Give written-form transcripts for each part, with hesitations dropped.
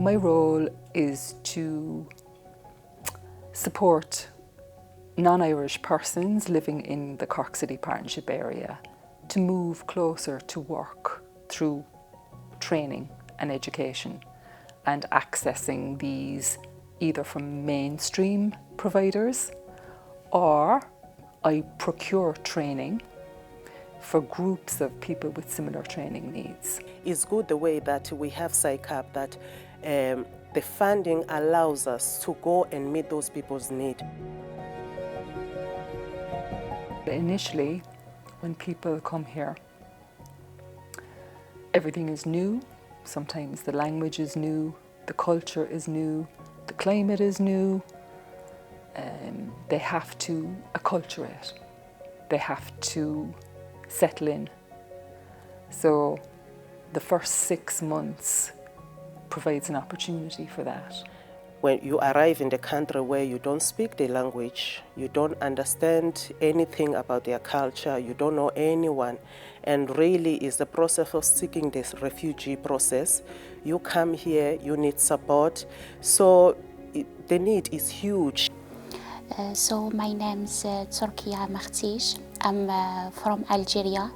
My role is to support non-Irish persons living in the Cork City Partnership area to move closer to work through training and education and accessing these either from mainstream providers, or I procure training for groups of people with similar training needs. It's good the way that we have SICAP, that the funding allows us to go and meet those people's need. Initially, when people come here, everything is new. Sometimes the language is new, the culture is new, the climate is new. They have to acculturate. They have to settle in. So the first 6 months provides an opportunity for that. When you arrive in the country where you don't speak the language, you don't understand anything about their culture, you don't know anyone, and really is the process of seeking this refugee process. You come here, you need support, so the need is huge. So my name's Turkiya Makhtish. I'm from Algeria.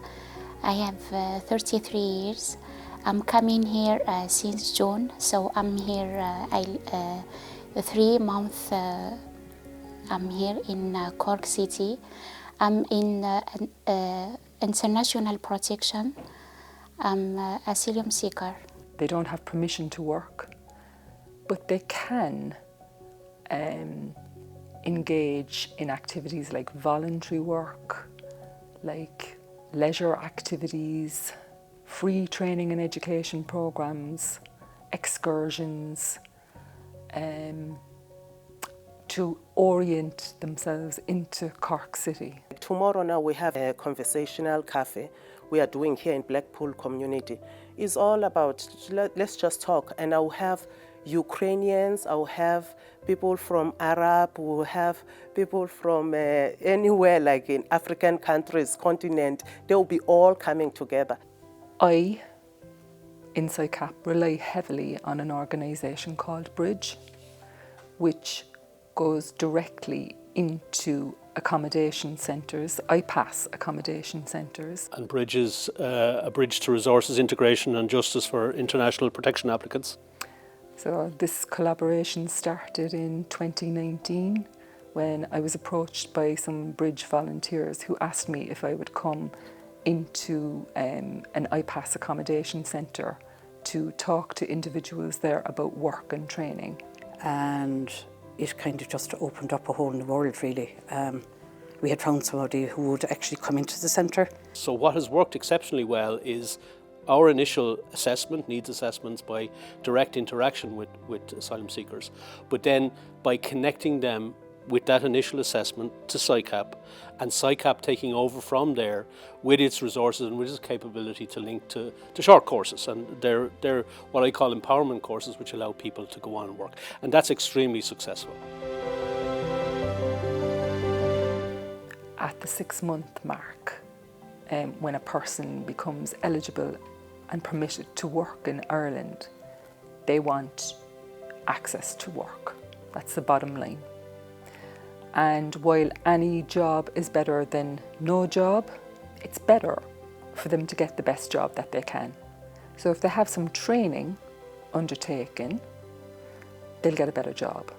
I have 33 years. I'm coming here since June, so I'm here 3 months. I'm here in Cork City. I'm in International Protection. I'm an asylum seeker. They don't have permission to work, but they can engage in activities like voluntary work, like leisure activities, free training and education programs, excursions, to orient themselves into Cork City. Tomorrow now we have a conversational cafe we are doing here in Blackpool community. It's all about, let's just talk, and I'll have Ukrainians, I'll have people from Arab, we'll have people from anywhere, like in African countries, continent, they'll be all coming together. I, in SICAP, rely heavily on an organisation called Bridge, which goes directly into accommodation centres, IPAS accommodation centres. And Bridge is a bridge to resources integration and justice for international protection applicants. So this collaboration started in 2019 when I was approached by some Bridge volunteers who asked me if I would come into an IPAS accommodation centre to talk to individuals there about work and training. And it kind of just opened up a whole new world, really. We had found somebody who would actually come into the centre. So what has worked exceptionally well is our initial assessment, needs assessments by direct interaction with asylum seekers, but then by connecting them with that initial assessment to SICAP, and SICAP taking over from there with its resources and with its capability to link to short courses. And they're what I call empowerment courses, which allow people to go on and work. And that's extremely successful. At the 6-month mark, when a person becomes eligible and permitted to work in Ireland, they want access to work. That's the bottom line. And while any job is better than no job, it's better for them to get the best job that they can. So if they have some training undertaken, they'll get a better job.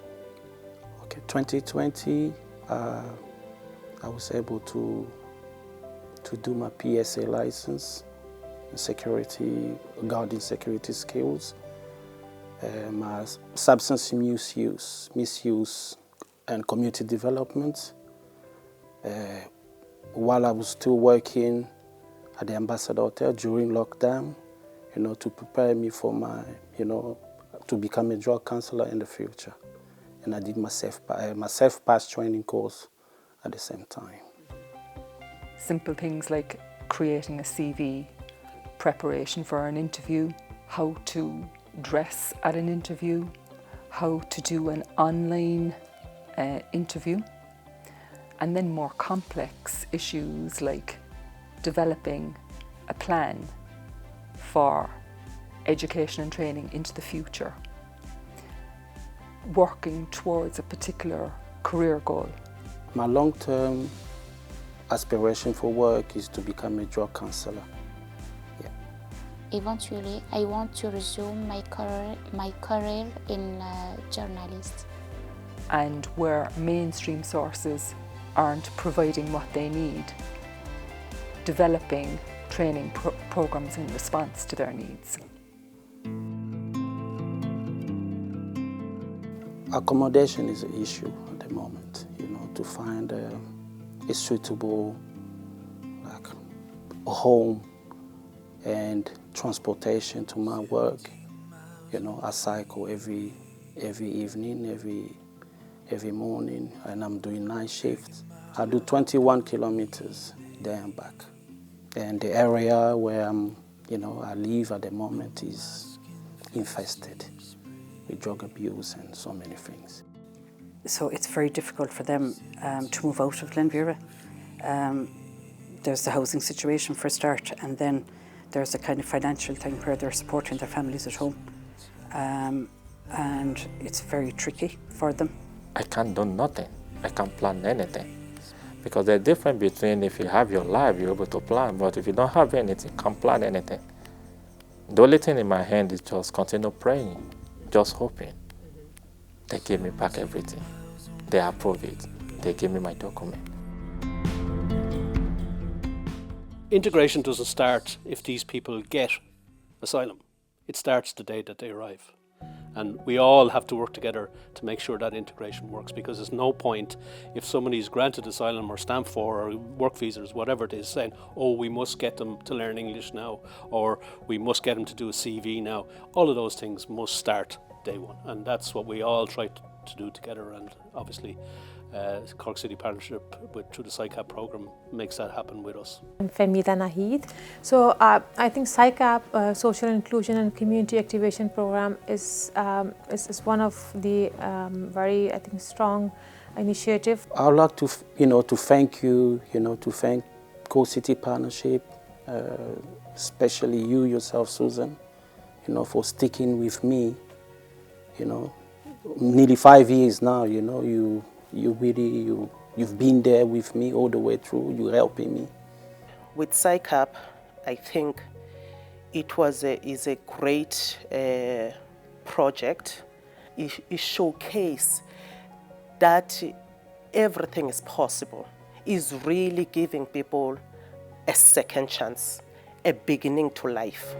Okay, 2020, I was able to do my PSA license, guarding security skills, my substance misuse and community development. While I was still working at the Ambassador Hotel during lockdown, to prepare me for my, to become a drug counselor in the future. And I did my self-pass training course at the same time. Simple things like creating a CV, preparation for an interview, how to dress at an interview, how to do an online interview, and then more complex issues like developing a plan for education and training into the future. working towards a particular career goal? My long-term aspiration for work is to become a drug counselor. Yeah. Eventually, I want to resume my career in journalism. And where mainstream sources aren't providing what they need, developing training programs in response to their needs. Accommodation is an issue at the moment, to find a suitable home and transportation to my work. I cycle every evening, every morning, and I'm doing night shifts. I do 21 kilometers there and back. And the area where I live at the moment is infested with drug abuse and so many things. So it's very difficult for them to move out of Glenvira. There's the housing situation for a start, and then there's a kind of financial thing where they're supporting their families at home. And it's very tricky for them. I can't do nothing. I can't plan anything. Because the difference between if you have your life, you're able to plan, but if you don't have anything, you can't plan anything. The only thing in my hand is just continue praying, just hoping. They give me back everything. They approve it. They give me my document. Integration doesn't start if these people get asylum. It starts the day that they arrive. And we all have to work together to make sure that integration works, because there's no point if somebody's granted asylum or stamp 4 or work visas, whatever it is, saying, oh, we must get them to learn English now, or we must get them to do a CV now. All of those things must start day one. And that's what we all try to do together. And obviously, Cork City Partnership through the SICAP programme makes that happen with us. I'm Femida Nahid. So I think SICAP Social Inclusion and Community Activation Programme is one of the very, I think, strong initiative. I would like to, to thank you, to thank Cork City Partnership, especially you yourself, Susan, for sticking with me, nearly 5 years now, you've been there with me all the way through, you're helping me. With SICAP, I think it is a great project. It showcases that everything is possible. It's really giving people a second chance, a beginning to life.